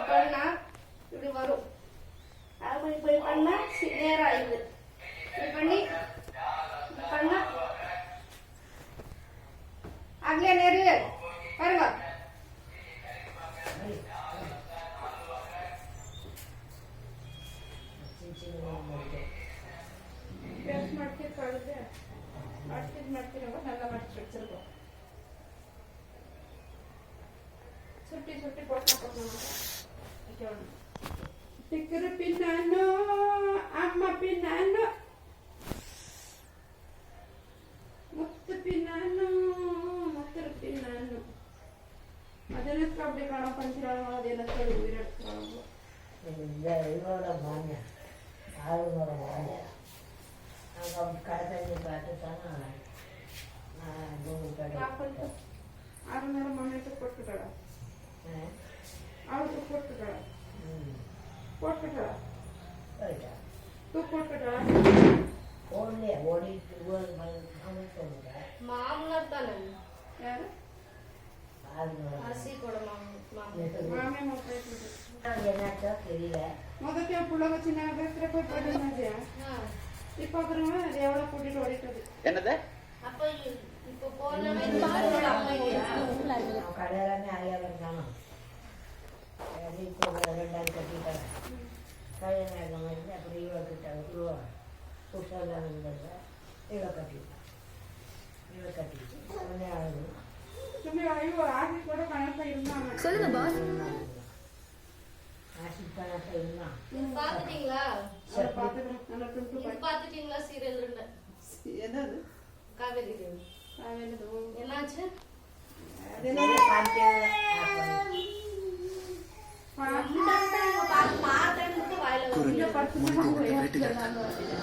பண்ணா இப்படி வரும். அது இப்படி பண்ணா நேரம் ஆயிடுது. இப்படி பண்ணி பண்ணா அங்கே நேரு பாருங்க. நல்லா மடிச்சு வச்சிருக்கோம். சுட்டி சுட்டி போட்டோம். டிக்கரு பின்னானோ அம்மா பின்னானோ முத்து பின்னானோ முத்தரு பின்னானோ ಅದೆಲ್ಲಕ್ಕೆ அப்படி காண பஞ்சிராங்க. அதெல்லாம் உயிரெடுக்கிறாங்க. இவரோட மாங்க ஆளுங்களோட மாங்க அவங்க கடைசி பார்த்து தானே அருணோட மண்ணிட்டு போட்டுக்கடா. அவளுக்கு போட்டுக்கடா போட்டுக்கடா தூ போட்டுக்கடா. ஓடலையா ஓடிட்டு மாமனார் தானே யாரு அரிசி கூட மாமே என்னாச்சோ தெரியல. முதல்ல புள்ள சின்ன பேசுற போய் போயிட்டு இப்ப அப்புறமா எவ்வளவு கூட்டிட்டு ஓடிட்டது என்னது அப்ப இப்ப போனவே கடையிலாமே ஆயாலும் காணும். இப்போ 2 கட்டிட்டாங்க. கல்யாணம் ஆகிட்டு அப்படி இவ்வளோ கிட்ட புதுசாக இருந்தது. இவ்வளோ கட்டிட்டான். இவ்வளோ கட்டிட்டு உடனே ஆகுது. ஆசி கூட கணக்கா இருந்தாங்க. சொல்லுங்க பாஸ். ஆசி கணக்கா இருந்தான். பாத்துட்டீங்களா? பாத்துட்டீங்களா சீரியல்? என்னது காவேரி என்னாச்சு? வாயில